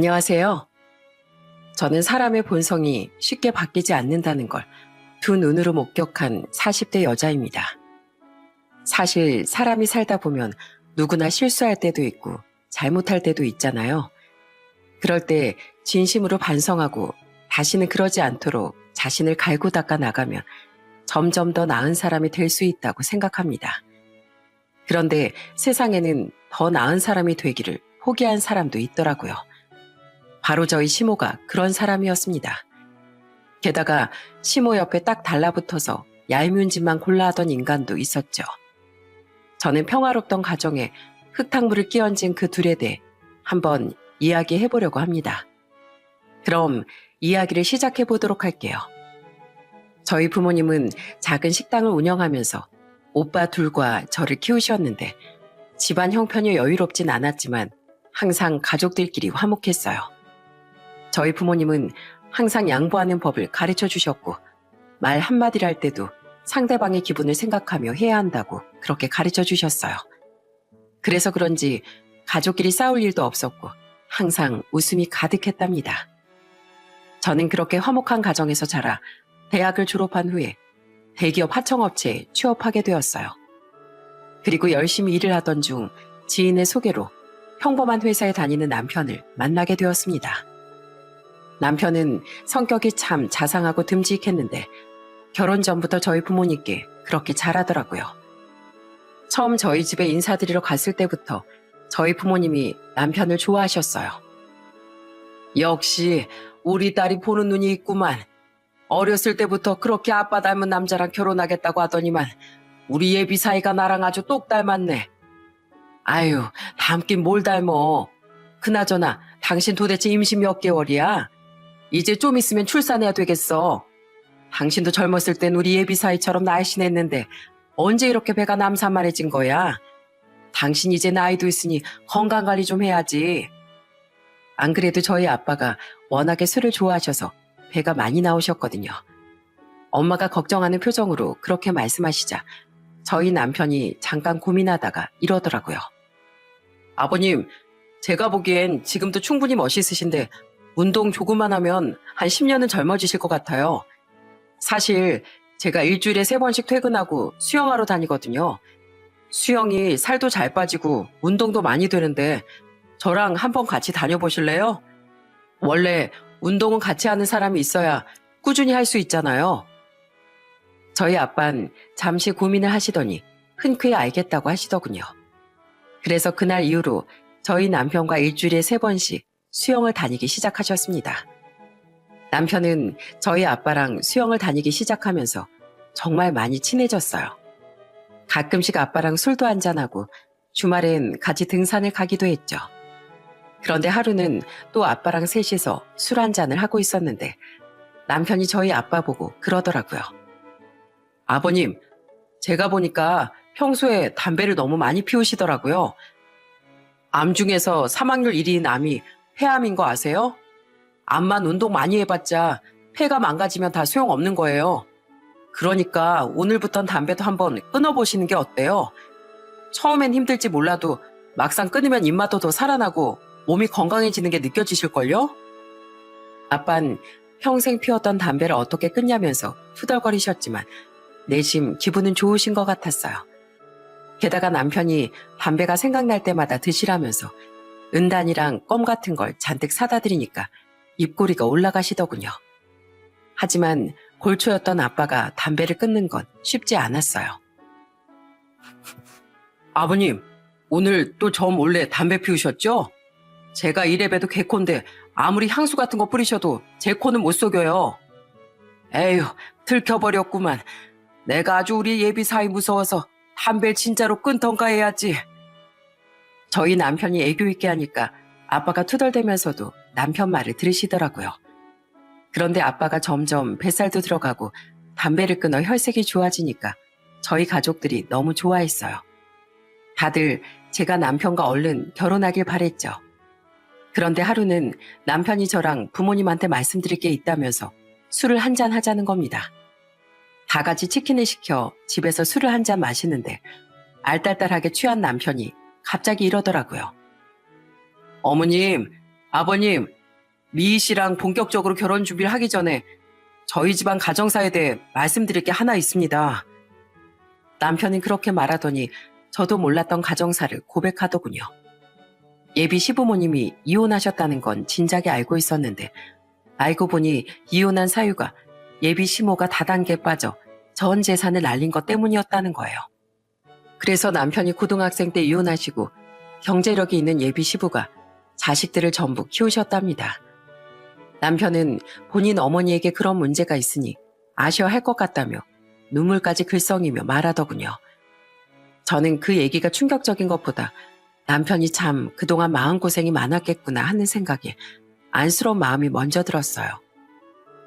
안녕하세요. 저는 사람의 본성이 쉽게 바뀌지 않는다는 걸 두 눈으로 목격한 40대 여자입니다. 사실 사람이 살다 보면 누구나 실수할 때도 있고 잘못할 때도 있잖아요. 그럴 때 진심으로 반성하고 다시는 그러지 않도록 자신을 갈고 닦아 나가면 점점 더 나은 사람이 될 수 있다고 생각합니다. 그런데 세상에는 더 나은 사람이 되기를 포기한 사람도 있더라고요. 바로 저희 시모가 그런 사람이었습니다. 게다가 시모 옆에 딱 달라붙어서 얄미운 짓만 골라 하던 인간도 있었죠. 저는 평화롭던 가정에 흙탕물을 끼얹은 그 둘에 대해 한번 이야기해 보려고 합니다. 그럼 이야기를 시작해 보도록 할게요. 저희 부모님은 작은 식당을 운영하면서 오빠 둘과 저를 키우셨는데 집안 형편이 여유롭진 않았지만 항상 가족들끼리 화목했어요. 저희 부모님은 항상 양보하는 법을 가르쳐 주셨고 말 한마디를 할 때도 상대방의 기분을 생각하며 해야 한다고 그렇게 가르쳐 주셨어요. 그래서 그런지 가족끼리 싸울 일도 없었고 항상 웃음이 가득했답니다. 저는 그렇게 화목한 가정에서 자라 대학을 졸업한 후에 대기업 하청업체에 취업하게 되었어요. 그리고 열심히 일을 하던 중 지인의 소개로 평범한 회사에 다니는 남편을 만나게 되었습니다. 남편은 성격이 참 자상하고 듬직했는데 결혼 전부터 저희 부모님께 그렇게 잘하더라고요. 처음 저희 집에 인사드리러 갔을 때부터 저희 부모님이 남편을 좋아하셨어요. 역시 우리 딸이 보는 눈이 있구만. 어렸을 때부터 그렇게 아빠 닮은 남자랑 결혼하겠다고 하더니만 우리 예비 사이가 나랑 아주 똑 닮았네. 아유, 닮긴 뭘 닮어. 그나저나 당신 도대체 임신 몇 개월이야? 이제 좀 있으면 출산해야 되겠어. 당신도 젊었을 땐 우리 예비 사이처럼 날씬했는데 언제 이렇게 배가 남산만해진 거야? 당신 이제 나이도 있으니 건강관리 좀 해야지. 안 그래도 저희 아빠가 워낙에 술을 좋아하셔서 배가 많이 나오셨거든요. 엄마가 걱정하는 표정으로 그렇게 말씀하시자 저희 남편이 잠깐 고민하다가 이러더라고요. 아버님, 제가 보기엔 지금도 충분히 멋있으신데 운동 조금만 하면 한 10년은 젊어지실 것 같아요. 사실 제가 일주일에 3번씩 퇴근하고 수영하러 다니거든요. 수영이 살도 잘 빠지고 운동도 많이 되는데 저랑 한번 같이 다녀보실래요? 원래 운동은 같이 하는 사람이 있어야 꾸준히 할 수 있잖아요. 저희 아빠는 잠시 고민을 하시더니 흔쾌히 알겠다고 하시더군요. 그래서 그날 이후로 저희 남편과 일주일에 3번씩 수영을 다니기 시작하셨습니다. 남편은 저희 아빠랑 수영을 다니기 시작하면서 정말 많이 친해졌어요. 가끔씩 아빠랑 술도 한잔하고 주말엔 같이 등산을 가기도 했죠. 그런데 하루는 또 아빠랑 셋이서 술 한잔을 하고 있었는데 남편이 저희 아빠 보고 그러더라고요. 아버님, 제가 보니까 평소에 담배를 너무 많이 피우시더라고요. 암 중에서 사망률 1위인 암이 폐암인 거 아세요? 암만 운동 많이 해봤자 폐가 망가지면 다 소용없는 거예요. 그러니까 오늘부턴 담배도 한번 끊어보시는 게 어때요? 처음엔 힘들지 몰라도 막상 끊으면 입맛도 더 살아나고 몸이 건강해지는 게 느껴지실걸요? 아빤 평생 피웠던 담배를 어떻게 끊냐면서 후덜거리셨지만 내심 기분은 좋으신 것 같았어요. 게다가 남편이 담배가 생각날 때마다 드시라면서 은단이랑 껌 같은 걸 잔뜩 사다 드리니까 입꼬리가 올라가시더군요. 하지만 골초였던 아빠가 담배를 끊는 건 쉽지 않았어요. 아버님, 오늘 또 저 몰래 담배 피우셨죠? 제가 이래봬도 개콘데 아무리 향수 같은 거 뿌리셔도 제 코는 못 속여요. 에휴, 들켜버렸구만. 내가 아주 우리 예비 사이 무서워서 담배를 진짜로 끊던가 해야지. 저희 남편이 애교 있게 하니까 아빠가 투덜대면서도 남편 말을 들으시더라고요. 그런데 아빠가 점점 뱃살도 들어가고 담배를 끊어 혈색이 좋아지니까 저희 가족들이 너무 좋아했어요. 다들 제가 남편과 얼른 결혼하길 바랬죠. 그런데 하루는 남편이 저랑 부모님한테 말씀드릴 게 있다면서 술을 한잔 하자는 겁니다. 다 같이 치킨을 시켜 집에서 술을 한잔 마시는데 알딸딸하게 취한 남편이 갑자기 이러더라고요. 어머님, 아버님, 미희 씨랑 본격적으로 결혼 준비를 하기 전에 저희 집안 가정사에 대해 말씀드릴 게 하나 있습니다. 남편이 그렇게 말하더니 저도 몰랐던 가정사를 고백하더군요. 예비 시부모님이 이혼하셨다는 건 진작에 알고 있었는데 알고 보니 이혼한 사유가 예비 시모가 다단계에 빠져 전 재산을 날린 것 때문이었다는 거예요. 그래서 남편이 고등학생 때 이혼하시고 경제력이 있는 예비 시부가 자식들을 전부 키우셨답니다. 남편은 본인 어머니에게 그런 문제가 있으니 아셔야 할 것 같다며 눈물까지 글썽이며 말하더군요. 저는 그 얘기가 충격적인 것보다 남편이 참 그동안 마음고생이 많았겠구나 하는 생각에 안쓰러운 마음이 먼저 들었어요.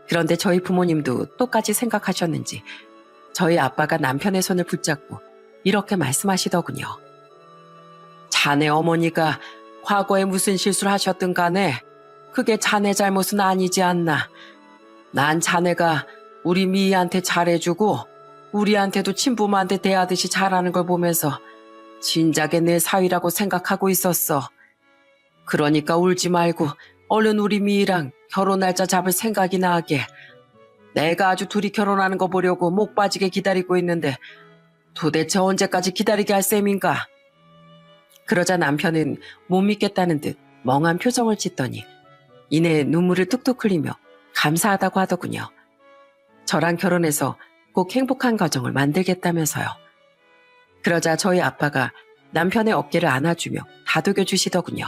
그런데 저희 부모님도 똑같이 생각하셨는지 저희 아빠가 남편의 손을 붙잡고 이렇게 말씀하시더군요. 자네 어머니가 과거에 무슨 실수를 하셨든 간에 그게 자네 잘못은 아니지 않나. 난 자네가 우리 미희한테 잘해주고 우리한테도 친부모한테 대하듯이 잘하는 걸 보면서 진작에 내 사위라고 생각하고 있었어. 그러니까 울지 말고 얼른 우리 미희랑 결혼 날짜 잡을 생각이나 하게. 내가 아주 둘이 결혼하는 거 보려고 목 빠지게 기다리고 있는데 도대체 언제까지 기다리게 할 셈인가? 그러자 남편은 못 믿겠다는 듯 멍한 표정을 짓더니 이내 눈물을 뚝뚝 흘리며 감사하다고 하더군요. 저랑 결혼해서 꼭 행복한 가정을 만들겠다면서요. 그러자 저희 아빠가 남편의 어깨를 안아주며 다독여 주시더군요.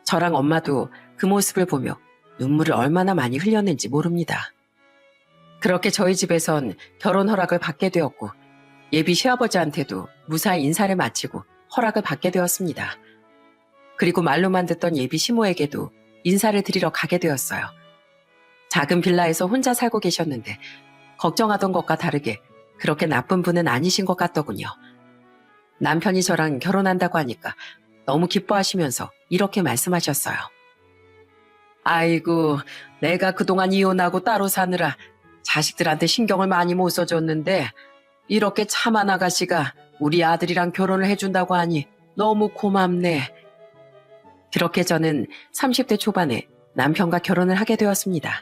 저랑 엄마도 그 모습을 보며 눈물을 얼마나 많이 흘렸는지 모릅니다. 그렇게 저희 집에선 결혼 허락을 받게 되었고 예비 시아버지한테도 무사히 인사를 마치고 허락을 받게 되었습니다. 그리고 말로만 듣던 예비 시모에게도 인사를 드리러 가게 되었어요. 작은 빌라에서 혼자 살고 계셨는데 걱정하던 것과 다르게 그렇게 나쁜 분은 아니신 것 같더군요. 남편이 저랑 결혼한다고 하니까 너무 기뻐하시면서 이렇게 말씀하셨어요. 아이고, 내가 그동안 이혼하고 따로 사느라 자식들한테 신경을 많이 못 써줬는데 이렇게 참한 아가씨가 우리 아들이랑 결혼을 해준다고 하니 너무 고맙네. 그렇게 저는 30대 초반에 남편과 결혼을 하게 되었습니다.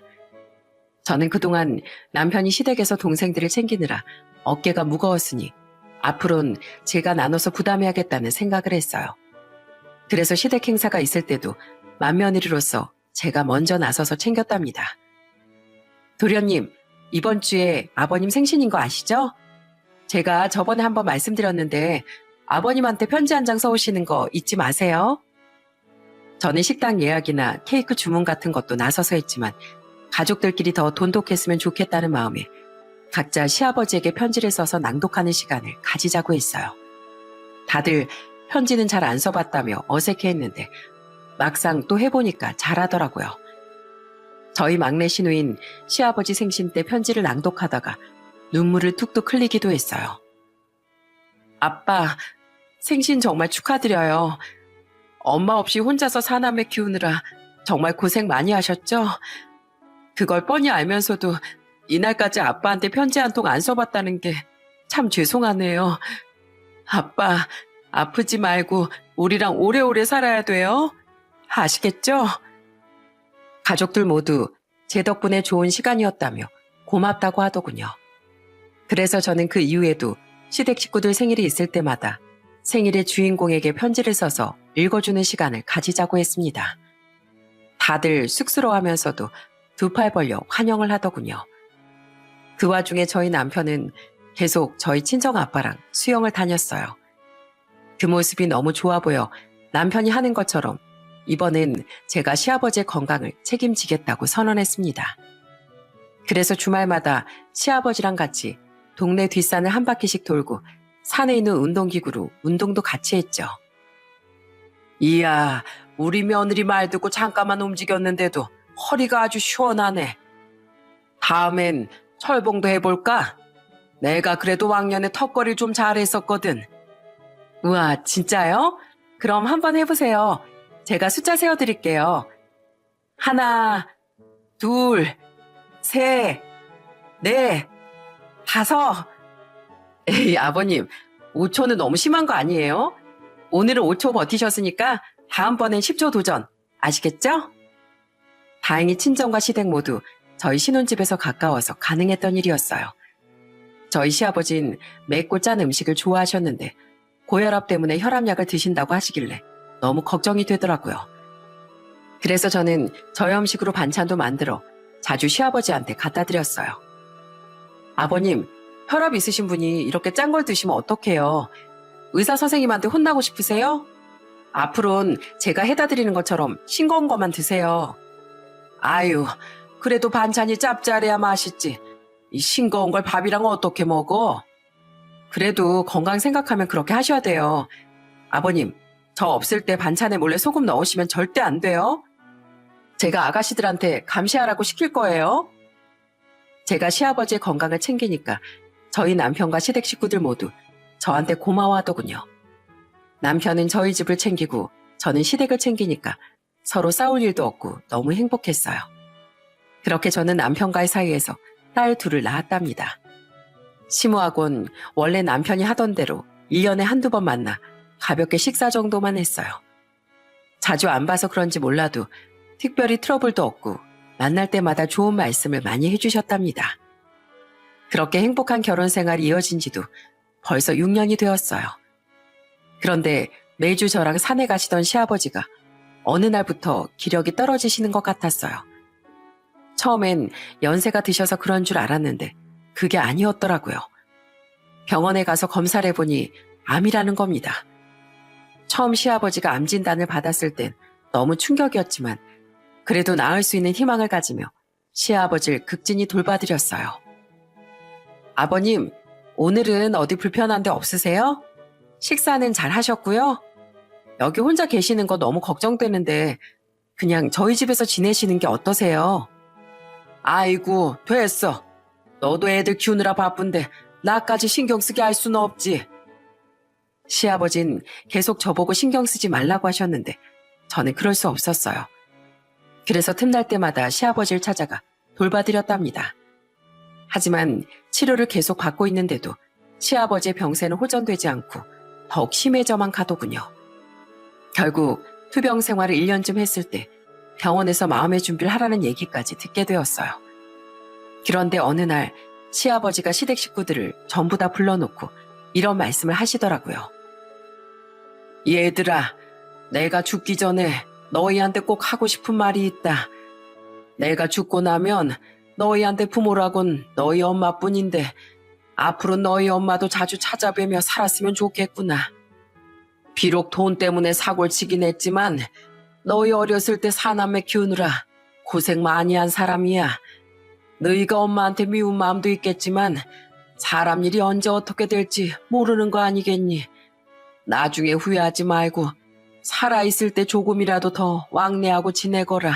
저는 그동안 남편이 시댁에서 동생들을 챙기느라 어깨가 무거웠으니 앞으로는 제가 나눠서 부담해야겠다는 생각을 했어요. 그래서 시댁 행사가 있을 때도 맏며느리로서 제가 먼저 나서서 챙겼답니다. 도련님, 이번 주에 아버님 생신인 거 아시죠? 제가 저번에 한번 말씀드렸는데 아버님한테 편지 한 장 써오시는 거 잊지 마세요. 저는 식당 예약이나 케이크 주문 같은 것도 나서서 했지만 가족들끼리 더 돈독했으면 좋겠다는 마음에 각자 시아버지에게 편지를 써서 낭독하는 시간을 가지자고 했어요. 다들 편지는 잘 안 써봤다며 어색해했는데 막상 또 해보니까 잘하더라고요. 저희 막내 시누인 시아버지 생신 때 편지를 낭독하다가 눈물을 툭툭 흘리기도 했어요. 아빠, 생신 정말 축하드려요. 엄마 없이 혼자서 사남매 키우느라 정말 고생 많이 하셨죠? 그걸 뻔히 알면서도 이날까지 아빠한테 편지 한 통 안 써봤다는 게 참 죄송하네요. 아빠, 아프지 말고 우리랑 오래오래 살아야 돼요. 아시겠죠? 가족들 모두 제 덕분에 좋은 시간이었다며 고맙다고 하더군요. 그래서 저는 그 이후에도 시댁 식구들 생일이 있을 때마다 생일의 주인공에게 편지를 써서 읽어주는 시간을 가지자고 했습니다. 다들 쑥스러워하면서도 두 팔 벌려 환영을 하더군요. 그 와중에 저희 남편은 계속 저희 친정 아빠랑 수영을 다녔어요. 그 모습이 너무 좋아 보여 남편이 하는 것처럼 이번엔 제가 시아버지의 건강을 책임지겠다고 선언했습니다. 그래서 주말마다 시아버지랑 같이 동네 뒷산을 한 바퀴씩 돌고 산에 있는 운동기구로 운동도 같이 했죠. 이야, 우리 며느리 말 듣고 잠깐만 움직였는데도 허리가 아주 시원하네. 다음엔 철봉도 해볼까? 내가 그래도 왕년에 턱걸이를 좀 잘했었거든. 우와, 진짜요? 그럼 한번 해보세요. 제가 숫자 세어드릴게요. 하나, 둘, 셋, 넷, 다섯. 에이, 아버님, 5초는 너무 심한 거 아니에요? 오늘은 5초 버티셨으니까 다음번엔 10초 도전. 아시겠죠? 다행히 친정과 시댁 모두 저희 신혼집에서 가까워서 가능했던 일이었어요. 저희 시아버진 맵고 짠 음식을 좋아하셨는데 고혈압 때문에 혈압약을 드신다고 하시길래 너무 걱정이 되더라고요. 그래서 저는 저염식으로 반찬도 만들어 자주 시아버지한테 갖다 드렸어요. 아버님, 혈압 있으신 분이 이렇게 짠 걸 드시면 어떡해요? 의사 선생님한테 혼나고 싶으세요? 앞으로는 제가 해다 드리는 것처럼 싱거운 것만 드세요. 아유, 그래도 반찬이 짭짤해야 맛있지. 이 싱거운 걸 밥이랑 어떻게 먹어? 그래도 건강 생각하면 그렇게 하셔야 돼요. 아버님, 저 없을 때 반찬에 몰래 소금 넣으시면 절대 안 돼요. 제가 아가씨들한테 감시하라고 시킬 거예요. 제가 시아버지의 건강을 챙기니까 저희 남편과 시댁 식구들 모두 저한테 고마워하더군요. 남편은 저희 집을 챙기고 저는 시댁을 챙기니까 서로 싸울 일도 없고 너무 행복했어요. 그렇게 저는 남편과의 사이에서 딸 둘을 낳았답니다. 시무하곤 원래 남편이 하던 대로 1년에 한두 번 만나 가볍게 식사 정도만 했어요. 자주 안 봐서 그런지 몰라도 특별히 트러블도 없고 만날 때마다 좋은 말씀을 많이 해주셨답니다. 그렇게 행복한 결혼 생활이 이어진 지도 벌써 6년이 되었어요. 그런데 매주 저랑 산에 가시던 시아버지가 어느 날부터 기력이 떨어지시는 것 같았어요. 처음엔 연세가 드셔서 그런 줄 알았는데 그게 아니었더라고요. 병원에 가서 검사를 해보니 암이라는 겁니다. 처음 시아버지가 암 진단을 받았을 땐 너무 충격이었지만 그래도 나을 수 있는 희망을 가지며 시아버지를 극진히 돌봐드렸어요. 아버님, 오늘은 어디 불편한 데 없으세요? 식사는 잘 하셨고요? 여기 혼자 계시는 거 너무 걱정되는데 그냥 저희 집에서 지내시는 게 어떠세요? 아이고, 됐어. 너도 애들 키우느라 바쁜데 나까지 신경 쓰게 할 수는 없지. 시아버진 계속 저보고 신경 쓰지 말라고 하셨는데 저는 그럴 수 없었어요. 그래서 틈날 때마다 시아버지를 찾아가 돌봐드렸답니다. 하지만 치료를 계속 받고 있는데도 시아버지의 병세는 호전되지 않고 더욱 심해져만 가더군요. 결국 투병 생활을 1년쯤 했을 때 병원에서 마음의 준비를 하라는 얘기까지 듣게 되었어요. 그런데 어느 날 시아버지가 시댁 식구들을 전부 다 불러놓고 이런 말씀을 하시더라고요. 얘들아, 내가 죽기 전에 너희한테 꼭 하고 싶은 말이 있다. 내가 죽고 나면 너희한테 부모라곤 너희 엄마뿐인데 앞으로 너희 엄마도 자주 찾아뵈며 살았으면 좋겠구나. 비록 돈 때문에 사골치긴 했지만 너희 어렸을 때 사남매 키우느라 고생 많이 한 사람이야. 너희가 엄마한테 미운 마음도 있겠지만 사람 일이 언제 어떻게 될지 모르는 거 아니겠니? 나중에 후회하지 말고 살아있을 때 조금이라도 더 왕래하고 지내거라.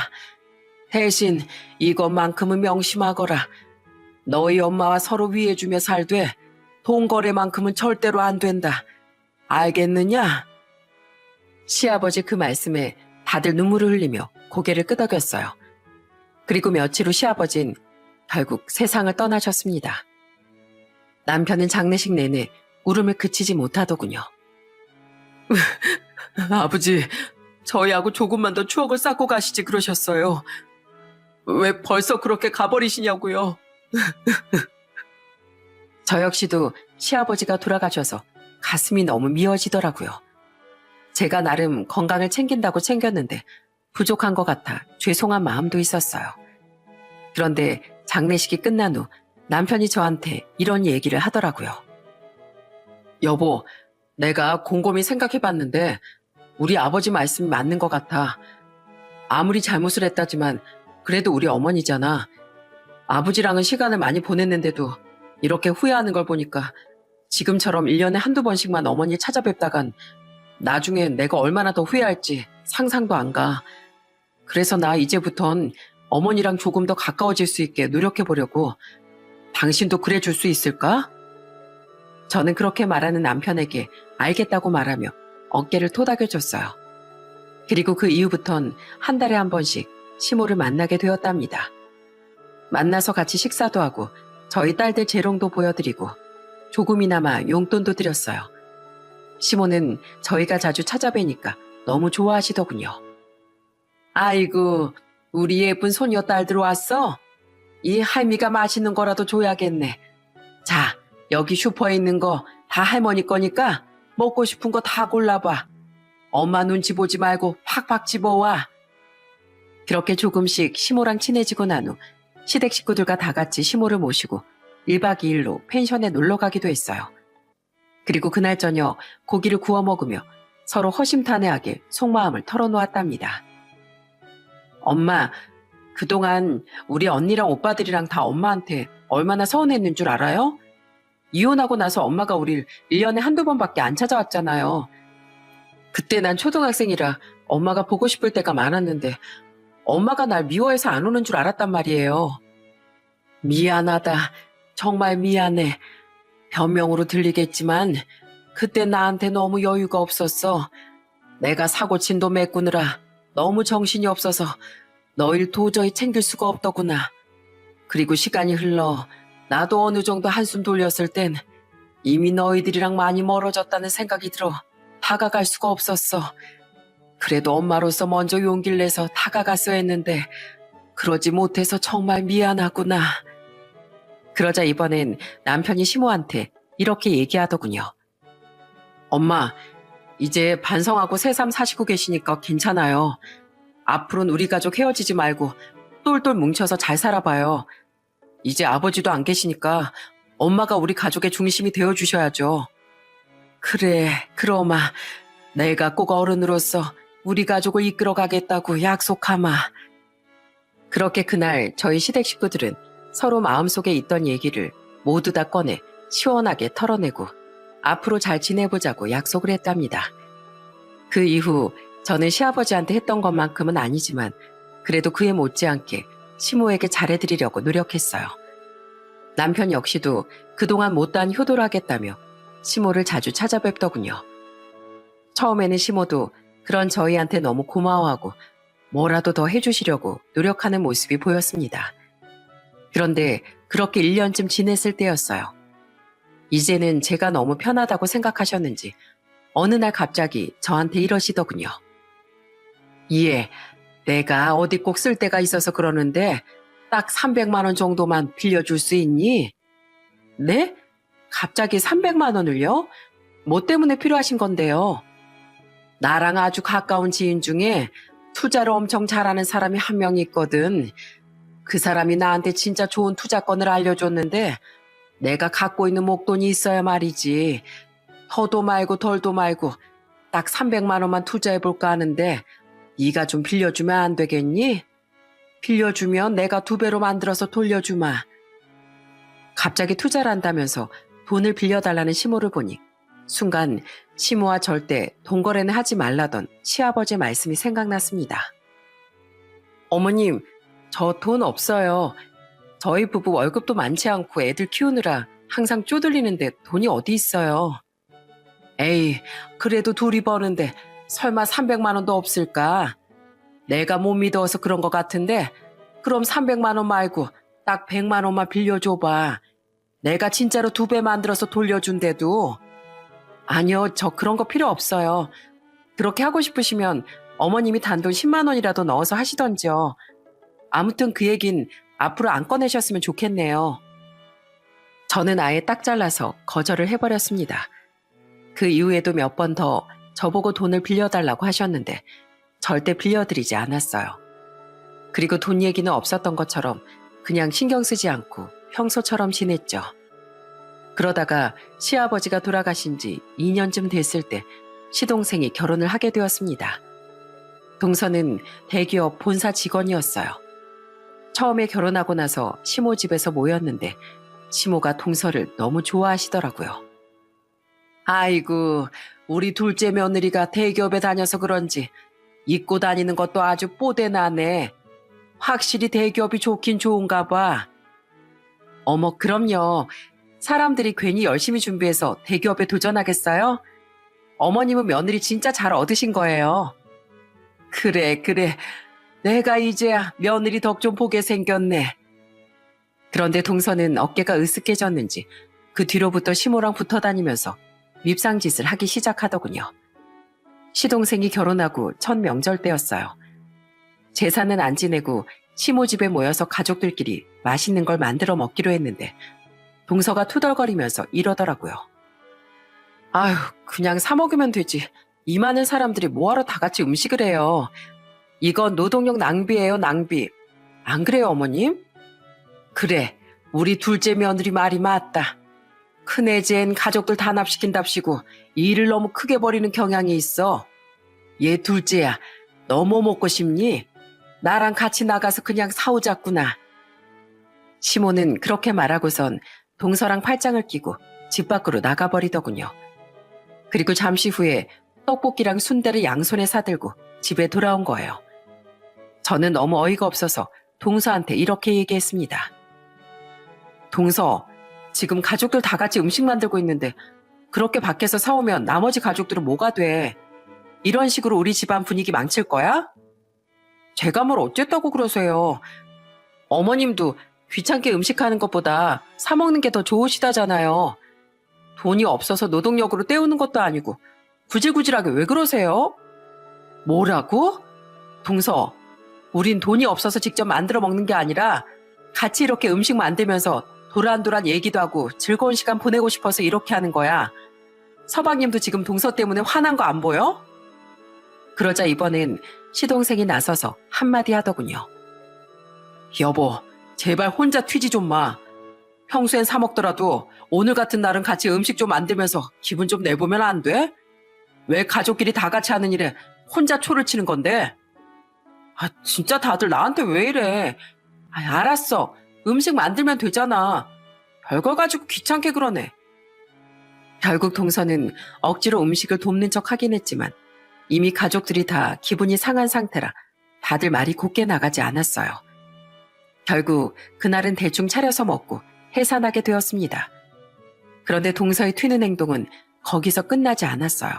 대신 이것만큼은 명심하거라. 너희 엄마와 서로 위해주며 살되 돈거래만큼은 절대로 안 된다. 알겠느냐? 시아버지 그 말씀에 다들 눈물을 흘리며 고개를 끄덕였어요. 그리고 며칠 후 시아버진 결국 세상을 떠나셨습니다. 남편은 장례식 내내 울음을 그치지 못하더군요. 아버지, 저희하고 조금만 더 추억을 쌓고 가시지 그러셨어요. 왜 벌써 그렇게 가버리시냐고요. 저 역시도 시아버지가 돌아가셔서 가슴이 너무 미어지더라고요. 제가 나름 건강을 챙긴다고 챙겼는데 부족한 것 같아 죄송한 마음도 있었어요. 그런데 장례식이 끝난 후 남편이 저한테 이런 얘기를 하더라고요. 여보, 내가 곰곰이 생각해봤는데 우리 아버지 말씀이 맞는 것 같아. 아무리 잘못을 했다지만 그래도 우리 어머니잖아. 아버지랑은 시간을 많이 보냈는데도 이렇게 후회하는 걸 보니까 지금처럼 1년에 한두 번씩만 어머니 찾아뵙다간 나중에 내가 얼마나 더 후회할지 상상도 안 가. 그래서 나 이제부턴 어머니랑 조금 더 가까워질 수 있게 노력해보려고. 당신도 그래 줄 수 있을까? 저는 그렇게 말하는 남편에게 알겠다고 말하며 어깨를 토닥여줬어요. 그리고 그 이후부턴 한 달에 한 번씩 시모를 만나게 되었답니다. 만나서 같이 식사도 하고 저희 딸들 재롱도 보여드리고 조금이나마 용돈도 드렸어요. 시모는 저희가 자주 찾아뵈니까 너무 좋아하시더군요. 아이고, 우리 예쁜 소녀딸들 왔어? 이 할미가 맛있는 거라도 줘야겠네. 자, 여기 슈퍼에 있는 거 다 할머니 거니까 먹고 싶은 거 다 골라봐. 엄마 눈치 보지 말고 팍팍 집어와. 그렇게 조금씩 시모랑 친해지고 난 후 시댁 식구들과 다 같이 시모를 모시고 1박 2일로 펜션에 놀러 가기도 했어요. 그리고 그날 저녁 고기를 구워 먹으며 서로 허심탄회하게 속마음을 털어놓았답니다. 엄마, 그동안 우리 언니랑 오빠들이랑 다 엄마한테 얼마나 서운했는 줄 알아요? 이혼하고 나서 엄마가 우릴 1년에 한두 번밖에 안 찾아왔잖아요. 그때 난 초등학생이라 엄마가 보고 싶을 때가 많았는데 엄마가 날 미워해서 안 오는 줄 알았단 말이에요. 미안하다. 정말 미안해. 변명으로 들리겠지만 그때 나한테 너무 여유가 없었어. 내가 사고친도 메꾸느라 너무 정신이 없어서 너희를 도저히 챙길 수가 없더구나. 그리고 시간이 흘러 나도 어느 정도 한숨 돌렸을 땐 이미 너희들이랑 많이 멀어졌다는 생각이 들어 다가갈 수가 없었어. 그래도 엄마로서 먼저 용기를 내서 다가갔어야 했는데 그러지 못해서 정말 미안하구나. 그러자 이번엔 남편이 시모한테 이렇게 얘기하더군요. 엄마, 이제 반성하고 새삼 사시고 계시니까 괜찮아요. 앞으로는 우리 가족 헤어지지 말고 똘똘 뭉쳐서 잘 살아봐요. 이제 아버지도 안 계시니까 엄마가 우리 가족의 중심이 되어주셔야죠. 그래, 그러마. 내가 꼭 어른으로서 우리 가족을 이끌어가겠다고 약속하마. 그렇게 그날 저희 시댁 식구들은 서로 마음속에 있던 얘기를 모두 다 꺼내 시원하게 털어내고 앞으로 잘 지내보자고 약속을 했답니다. 그 이후 저는 시아버지한테 했던 것만큼은 아니지만 그래도 그에 못지않게 시모에게 잘해드리려고 노력했어요. 남편 역시도 그동안 못다한 효도를 하겠다며 시모를 자주 찾아뵙더군요. 처음에는 시모도 그런 저희한테 너무 고마워하고 뭐라도 더 해주시려고 노력하는 모습이 보였습니다. 그런데 그렇게 1년쯤 지냈을 때였어요. 이제는 제가 너무 편하다고 생각하셨는지 어느 날 갑자기 저한테 이러시더군요. 예, 내가 어디 꼭 쓸 데가 있어서 그러는데 딱 300만 원 정도만 빌려줄 수 있니? 네? 갑자기 300만 원을요? 뭐 때문에 필요하신 건데요? 나랑 아주 가까운 지인 중에 투자를 엄청 잘하는 사람이 한 명 있거든. 그 사람이 나한테 진짜 좋은 투자건을 알려줬는데 내가 갖고 있는 목돈이 있어야 말이지. 더도 말고 덜도 말고 딱 300만 원만 투자해볼까 하는데 네가 좀 빌려주면 안 되겠니? 빌려주면 내가 2배로 만들어서 돌려주마. 갑자기 투자를 한다면서 돈을 빌려달라는 시모를 보니 순간 시모와 절대 돈 거래는 하지 말라던 시아버지의 말씀이 생각났습니다. 어머님, 저 돈 없어요. 저희 부부 월급도 많지 않고 애들 키우느라 항상 쪼들리는데 돈이 어디 있어요. 에이, 그래도 둘이 버는데 설마 300만 원도 없을까? 내가 못 믿어서 그런 것 같은데 그럼 300만 원 말고 딱 100만 원만 빌려줘봐. 내가 진짜로 2배 만들어서 돌려준대도. 아니요, 저 그런 거 필요 없어요. 그렇게 하고 싶으시면 어머님이 단돈 10만 원이라도 넣어서 하시던지요. 아무튼 그 얘긴 앞으로 안 꺼내셨으면 좋겠네요. 저는 아예 딱 잘라서 거절을 해버렸습니다. 그 이후에도 몇 번 더 저보고 돈을 빌려달라고 하셨는데 절대 빌려드리지 않았어요. 그리고 돈 얘기는 없었던 것처럼 그냥 신경 쓰지 않고 평소처럼 지냈죠. 그러다가 시아버지가 돌아가신 지 2년쯤 됐을 때 시동생이 결혼을 하게 되었습니다. 동서는 대기업 본사 직원이었어요. 처음에 결혼하고 나서 시모 집에서 모였는데 시모가 동서를 너무 좋아하시더라고요. 아이고, 우리 둘째 며느리가 대기업에 다녀서 그런지 입고 다니는 것도 아주 뽀대나네. 확실히 대기업이 좋긴 좋은가 봐. 어머, 그럼요. 사람들이 괜히 열심히 준비해서 대기업에 도전하겠어요? 어머님은 며느리 진짜 잘 얻으신 거예요. 그래, 그래. 내가 이제야 며느리 덕 좀 보게 생겼네. 그런데 동서는 어깨가 으쓱해졌는지 그 뒤로부터 시모랑 붙어 다니면서 밉상짓을 하기 시작하더군요. 시동생이 결혼하고 첫 명절 때였어요. 제사는 안 지내고 시모 집에 모여서 가족들끼리 맛있는 걸 만들어 먹기로 했는데 동서가 투덜거리면서 이러더라고요. 아휴, 그냥 사 먹으면 되지. 이 많은 사람들이 뭐하러 다 같이 음식을 해요. 이건 노동력 낭비예요, 낭비. 안 그래요, 어머님? 그래, 우리 둘째 며느리 말이 맞다. 큰애젠 가족들 단합시킨답시고 일을 너무 크게 벌이는 경향이 있어. 얘 둘째야, 너 뭐 먹고 싶니? 나랑 같이 나가서 그냥 사오자꾸나. 시모는 그렇게 말하고선 동서랑 팔짱을 끼고 집 밖으로 나가버리더군요. 그리고 잠시 후에 떡볶이랑 순대를 양손에 사들고 집에 돌아온 거예요. 저는 너무 어이가 없어서 동서한테 이렇게 얘기했습니다. 동서, 지금 가족들 다 같이 음식 만들고 있는데 그렇게 밖에서 사오면 나머지 가족들은 뭐가 돼? 이런 식으로 우리 집안 분위기 망칠 거야? 제가 뭘 어쨌다고 그러세요. 어머님도 귀찮게 음식하는 것보다 사 먹는 게 더 좋으시다잖아요. 돈이 없어서 노동력으로 때우는 것도 아니고 구질구질하게 왜 그러세요? 뭐라고? 동서, 우린 돈이 없어서 직접 만들어 먹는 게 아니라 같이 이렇게 음식 만들면서 도란도란 얘기도 하고 즐거운 시간 보내고 싶어서 이렇게 하는 거야. 서방님도 지금 동서 때문에 화난 거 안 보여? 그러자 이번엔 시동생이 나서서 한마디 하더군요. 여보, 제발 혼자 튀지 좀 마. 평소엔 사 먹더라도 오늘 같은 날은 같이 음식 좀 만들면서 기분 좀 내보면 안 돼? 왜 가족끼리 다 같이 하는 일에 혼자 초를 치는 건데? 아, 진짜 다들 나한테 왜 이래? 아, 알았어. 음식 만들면 되잖아. 별거 가지고 귀찮게 그러네. 결국 동서는 억지로 음식을 돕는 척 하긴 했지만 이미 가족들이 다 기분이 상한 상태라 다들 말이 곱게 나가지 않았어요. 결국 그날은 대충 차려서 먹고 해산하게 되었습니다. 그런데 동서의 튀는 행동은 거기서 끝나지 않았어요.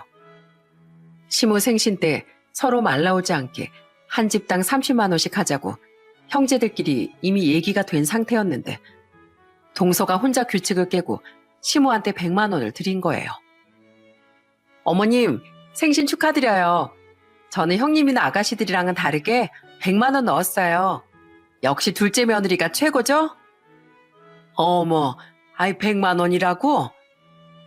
시모 생신 때 서로 말라오지 않게 한 집당 30만 원씩 하자고 형제들끼리 이미 얘기가 된 상태였는데 동서가 혼자 규칙을 깨고 시모한테 100만 원을 드린 거예요. 어머님, 생신 축하드려요. 저는 형님이나 아가씨들이랑은 다르게 100만 원 넣었어요. 역시 둘째 며느리가 최고죠? 어머, 아이 100만 원이라고?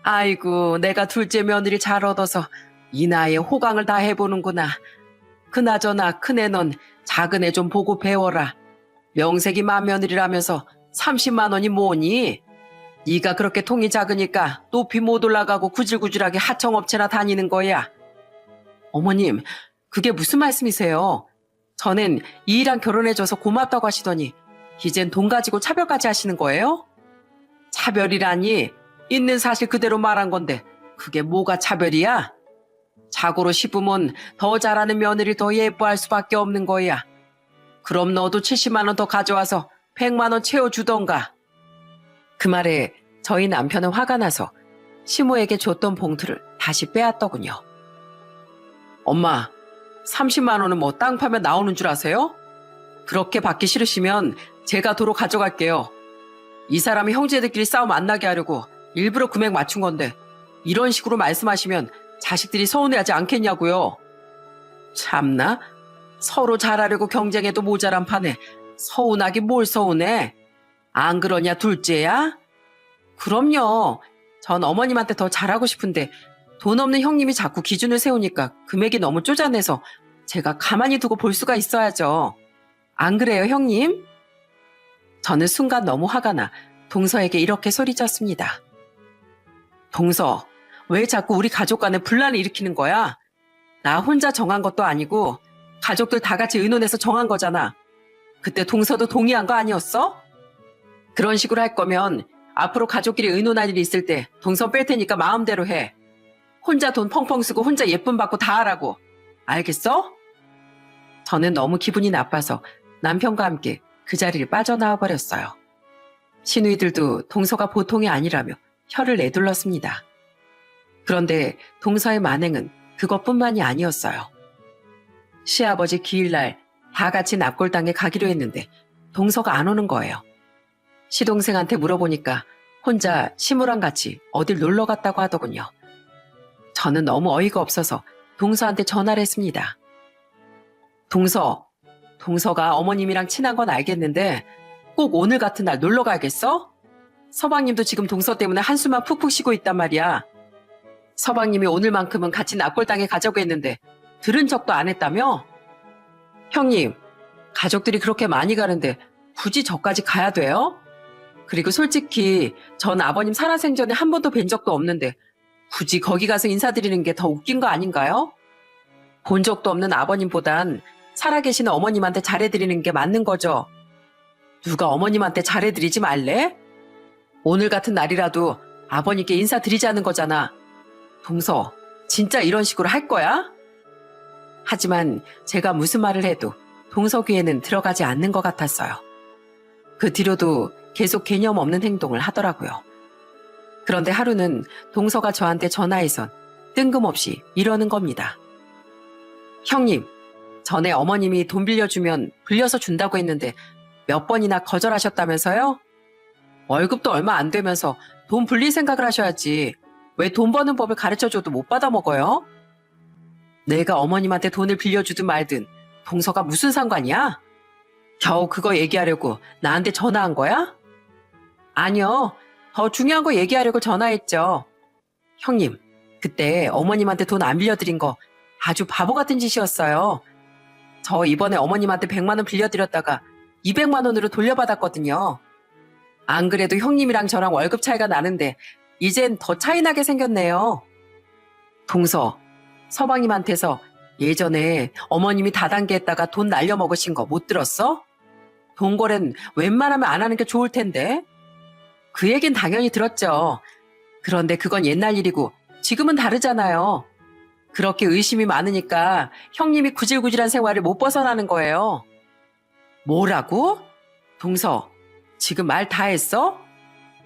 아이고, 내가 둘째 며느리 잘 얻어서 이 나이에 호강을 다 해보는구나. 그나저나 큰애 넌 작은 애 좀 보고 배워라. 명색이 맏며느리라면서 30만 원이 뭐니? 네가 그렇게 통이 작으니까 높이 못 올라가고 구질구질하게 하청업체나 다니는 거야. 어머님, 그게 무슨 말씀이세요? 전엔 이이랑 결혼해줘서 고맙다고 하시더니 이젠 돈 가지고 차별까지 하시는 거예요? 차별이라니 있는 사실 그대로 말한 건데 그게 뭐가 차별이야? 자고로 씹으면 더 잘하는 며느리 더 예뻐할 수밖에 없는 거야. 그럼 너도 70만 원 더 가져와서 100만 원 채워주던가. 그 말에 저희 남편은 화가 나서 시모에게 줬던 봉투를 다시 빼앗더군요. 엄마, 30만 원은 뭐 땅 파면 나오는 줄 아세요? 그렇게 받기 싫으시면 제가 도로 가져갈게요. 이 사람이 형제들끼리 싸움 안 나게 하려고 일부러 금액 맞춘 건데 이런 식으로 말씀하시면 자식들이 서운해하지 않겠냐고요. 참나, 서로 잘하려고 경쟁해도 모자란 판에 서운하긴 뭘 서운해. 안 그러냐 둘째야? 그럼요. 전 어머님한테 더 잘하고 싶은데 돈 없는 형님이 자꾸 기준을 세우니까 금액이 너무 쪼잔해서 제가 가만히 두고 볼 수가 있어야죠. 안 그래요, 형님? 저는 순간 너무 화가 나 동서에게 이렇게 소리쳤습니다. 동서, 왜 자꾸 우리 가족 간에 분란을 일으키는 거야? 나 혼자 정한 것도 아니고 가족들 다 같이 의논해서 정한 거잖아. 그때 동서도 동의한 거 아니었어? 그런 식으로 할 거면 앞으로 가족끼리 의논할 일이 있을 때 동서 뺄 테니까 마음대로 해. 혼자 돈 펑펑 쓰고 혼자 예쁨 받고 다 하라고. 알겠어? 저는 너무 기분이 나빠서 남편과 함께 그 자리를 빠져나와 버렸어요. 시누이들도 동서가 보통이 아니라며 혀를 내둘렀습니다. 그런데 동서의 만행은 그것뿐만이 아니었어요. 시아버지 기일날 다 같이 납골당에 가기로 했는데 동서가 안 오는 거예요. 시동생한테 물어보니까 혼자 시무랑 같이 어딜 놀러 갔다고 하더군요. 저는 너무 어이가 없어서 동서한테 전화를 했습니다. 동서 동서가 어머님이랑 친한 건 알겠는데 꼭 오늘 같은 날 놀러 가야겠어? 서방님도 지금 동서 때문에 한숨만 푹푹 쉬고 있단 말이야. 서방님이 오늘만큼은 같이 납골당에 가자고 했는데 들은 척도 안 했다며? 형님, 가족들이 그렇게 많이 가는데 굳이 저까지 가야 돼요? 그리고 솔직히 전 아버님 살아생전에 한 번도 뵌 적도 없는데 굳이 거기 가서 인사드리는 게 더 웃긴 거 아닌가요? 본 적도 없는 아버님보단 살아계시는 어머님한테 잘해드리는 게 맞는 거죠. 누가 어머님한테 잘해드리지 말래? 오늘 같은 날이라도 아버님께 인사드리자는 거잖아. 동서, 진짜 이런 식으로 할 거야? 하지만 제가 무슨 말을 해도 동서 귀에는 들어가지 않는 것 같았어요. 그 뒤로도 계속 개념 없는 행동을 하더라고요. 그런데 하루는 동서가 저한테 전화해선 뜬금없이 이러는 겁니다. 형님, 전에 어머님이 돈 빌려주면 빌려서 준다고 했는데 몇 번이나 거절하셨다면서요? 월급도 얼마 안 되면서 돈 불릴 생각을 하셔야지. 왜 돈 버는 법을 가르쳐줘도 못 받아먹어요? 내가 어머님한테 돈을 빌려주든 말든 동서가 무슨 상관이야? 겨우 그거 얘기하려고 나한테 전화한 거야? 아니요. 더 중요한 거 얘기하려고 전화했죠. 형님, 그때 어머님한테 돈 안 빌려드린 거 아주 바보 같은 짓이었어요. 저 이번에 어머님한테 100만 원 빌려드렸다가 200만 원으로 돌려받았거든요. 안 그래도 형님이랑 저랑 월급 차이가 나는데 이젠 더 차이 나게 생겼네요. 동서, 서방님한테서 예전에 어머님이 다단계 했다가 돈 날려먹으신 거 못 들었어? 돈거래는 웬만하면 안 하는 게 좋을 텐데. 그 얘긴 당연히 들었죠. 그런데 그건 옛날 일이고 지금은 다르잖아요. 그렇게 의심이 많으니까 형님이 구질구질한 생활을 못 벗어나는 거예요. 뭐라고? 동서, 지금 말 다 했어?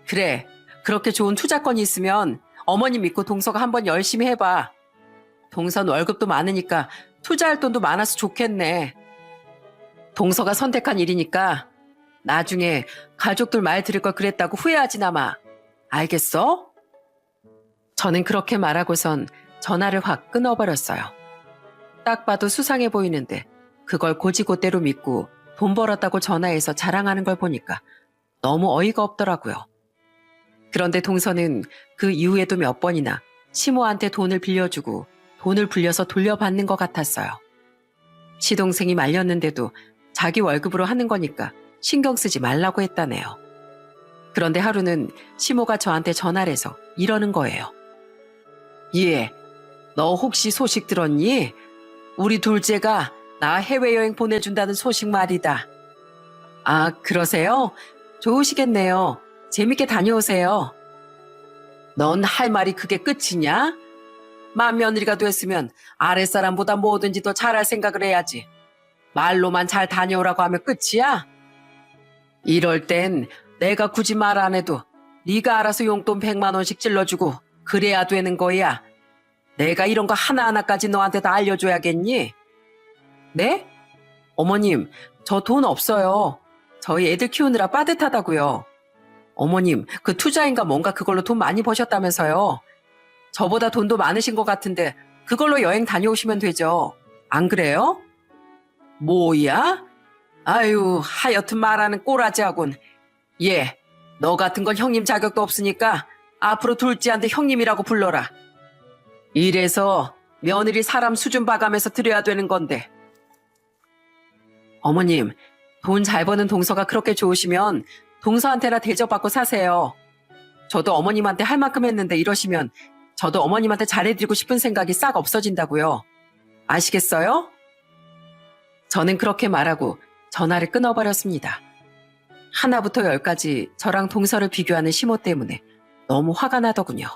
그래, 그렇게 좋은 투자권이 있으면 어머님 믿고 동서가 한번 열심히 해봐. 동선 월급도 많으니까 투자할 돈도 많아서 좋겠네. 동서가 선택한 일이니까 나중에 가족들 말 들을 걸 그랬다고 후회하지나 마. 알겠어? 저는 그렇게 말하고선 전화를 확 끊어버렸어요. 딱 봐도 수상해 보이는데 그걸 고지고대로 믿고 돈 벌었다고 전화해서 자랑하는 걸 보니까 너무 어이가 없더라고요. 그런데 동서는 그 이후에도 몇 번이나 시모한테 돈을 빌려주고 돈을 불려서 돌려받는 것 같았어요. 시동생이 말렸는데도 자기 월급으로 하는 거니까 신경 쓰지 말라고 했다네요. 그런데 하루는 시모가 저한테 전화를 해서 이러는 거예요. 예, 너 혹시 소식 들었니? 우리 둘째가 나 해외여행 보내준다는 소식 말이다. 아, 그러세요? 좋으시겠네요. 재밌게 다녀오세요. 넌 할 말이 그게 끝이냐? 맏며느리가 됐으면 아랫사람보다 뭐든지 더 잘할 생각을 해야지. 말로만 잘 다녀오라고 하면 끝이야? 이럴 땐 내가 굳이 말 안 해도 네가 알아서 용돈 100만 원씩 찔러주고 그래야 되는 거야. 내가 이런 거 하나하나까지 너한테 다 알려줘야겠니? 네? 어머님, 저 돈 없어요. 저희 애들 키우느라 빠듯하다고요. 어머님, 그 투자인가 뭔가 그걸로 돈 많이 버셨다면서요. 저보다 돈도 많으신 것 같은데 그걸로 여행 다녀오시면 되죠. 안 그래요? 뭐야? 아유, 하여튼 말하는 꼬라지하군. 예, 너 같은 건 형님 자격도 없으니까 앞으로 둘째한테 형님이라고 불러라. 이래서 며느리 사람 수준 봐가면서 드려야 되는 건데. 어머님, 돈 잘 버는 동서가 그렇게 좋으시면 동서한테나 대접받고 사세요. 저도 어머님한테 할 만큼 했는데 이러시면 저도 어머님한테 잘해드리고 싶은 생각이 싹 없어진다고요. 아시겠어요? 저는 그렇게 말하고 전화를 끊어버렸습니다. 하나부터 열까지 저랑 동서를 비교하는 시모 때문에 너무 화가 나더군요.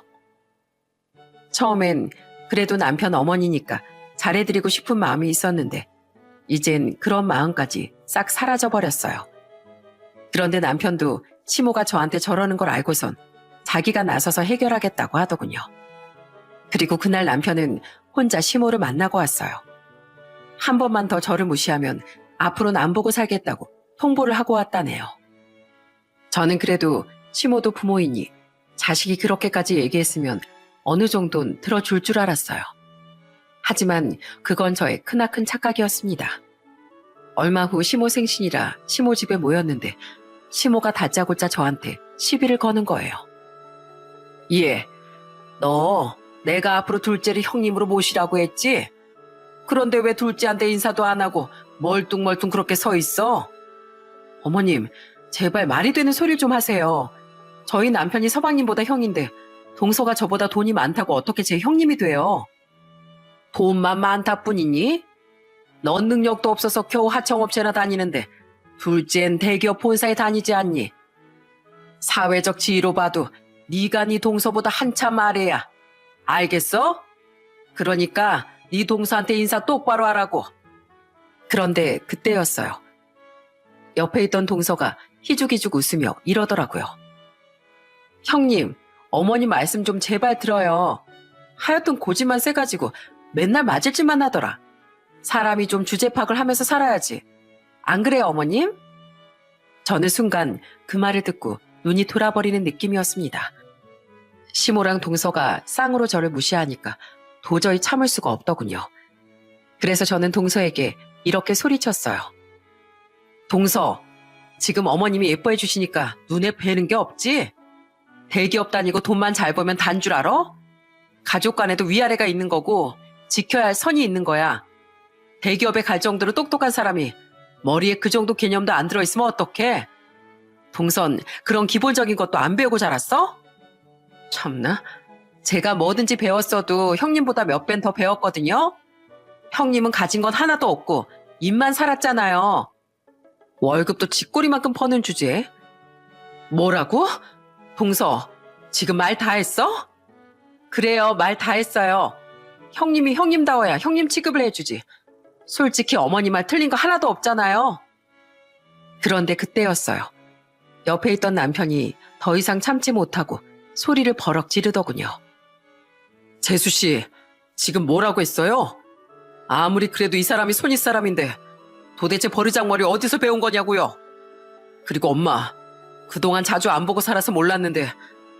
처음엔 그래도 남편 어머니니까 잘해드리고 싶은 마음이 있었는데 이젠 그런 마음까지 싹 사라져버렸어요. 그런데 남편도 시모가 저한테 저러는 걸 알고선 자기가 나서서 해결하겠다고 하더군요. 그리고 그날 남편은 혼자 시모를 만나고 왔어요. 한 번만 더 저를 무시하면 앞으로는 안 보고 살겠다고 통보를 하고 왔다네요. 저는 그래도 시모도 부모이니 자식이 그렇게까지 얘기했으면 어느 정도는 들어줄 줄 알았어요. 하지만 그건 저의 크나큰 착각이었습니다. 얼마 후 시모 생신이라 시모 집에 모였는데 시모가 다짜고짜 저한테 시비를 거는 거예요. 예, 너 내가 앞으로 둘째를 형님으로 모시라고 했지? 그런데 왜 둘째한테 인사도 안 하고 멀뚱멀뚱 그렇게 서 있어? 어머님, 제발 말이 되는 소리를 좀 하세요. 저희 남편이 서방님보다 형인데 동서가 저보다 돈이 많다고 어떻게 제 형님이 돼요? 돈만 많다 뿐이니? 넌 능력도 없어서 겨우 하청업체나 다니는데 둘째는 대기업 본사에 다니지 않니? 사회적 지위로 봐도 네가 네 동서보다 한참 아래야. 알겠어? 그러니까 네 동서한테 인사 똑바로 하라고. 그런데 그때였어요. 옆에 있던 동서가 희죽희죽 웃으며 이러더라고요. 형님, 어머니 말씀 좀 제발 들어요. 하여튼 고집만 세가지고 맨날 맞을 짓만 하더라. 사람이 좀 주제 파악을 하면서 살아야지. 안 그래요, 어머님? 저는 순간 그 말을 듣고 눈이 돌아버리는 느낌이었습니다. 시모랑 동서가 쌍으로 저를 무시하니까 도저히 참을 수가 없더군요. 그래서 저는 동서에게 이렇게 소리쳤어요. 동서, 지금 어머님이 예뻐해 주시니까 눈에 뵈는 게 없지? 대기업 다니고 돈만 잘 벌면 단 줄 알아? 가족 간에도 위아래가 있는 거고 지켜야 할 선이 있는 거야. 대기업에 갈 정도로 똑똑한 사람이 머리에 그 정도 개념도 안 들어있으면 어떡해? 동선, 그런 기본적인 것도 안 배우고 자랐어? 참나, 제가 뭐든지 배웠어도 형님보다 몇 배 더 배웠거든요? 형님은 가진 건 하나도 없고 입만 살았잖아요. 월급도 쥐꼬리만큼 버는 주제에. 뭐라고? 동서, 지금 말 다 했어? 그래요, 말 다 했어요. 형님이 형님다워야 형님 취급을 해주지. 솔직히 어머니 말 틀린 거 하나도 없잖아요. 그런데 그때였어요. 옆에 있던 남편이 더 이상 참지 못하고 소리를 버럭 지르더군요. 재수씨, 지금 뭐라고 했어요? 아무리 그래도 이 사람이 손윗 사람인데 도대체 버르장머리 어디서 배운 거냐고요? 그리고 엄마, 그동안 자주 안 보고 살아서 몰랐는데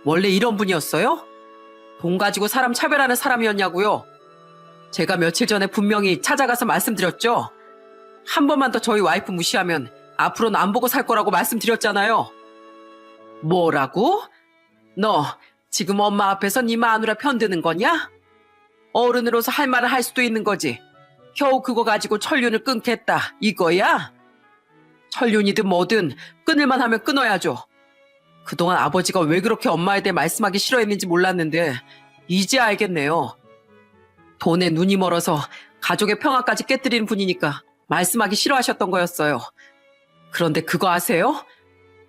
원래 이런 분이었어요? 돈 가지고 사람 차별하는 사람이었냐고요? 제가 며칠 전에 분명히 찾아가서 말씀드렸죠? 한 번만 더 저희 와이프 무시하면 앞으로는 안 보고 살 거라고 말씀드렸잖아요. 뭐라고? 너 지금 엄마 앞에서 네 마누라 편드는 거냐? 어른으로서 할 말을 할 수도 있는 거지. 겨우 그거 가지고 천륜을 끊겠다 이거야? 천륜이든 뭐든 끊을만 하면 끊어야죠. 그동안 아버지가 왜 그렇게 엄마에 대해 말씀하기 싫어했는지 몰랐는데 이제 알겠네요. 돈에 눈이 멀어서 가족의 평화까지 깨뜨리는 분이니까 말씀하기 싫어하셨던 거였어요. 그런데 그거 아세요?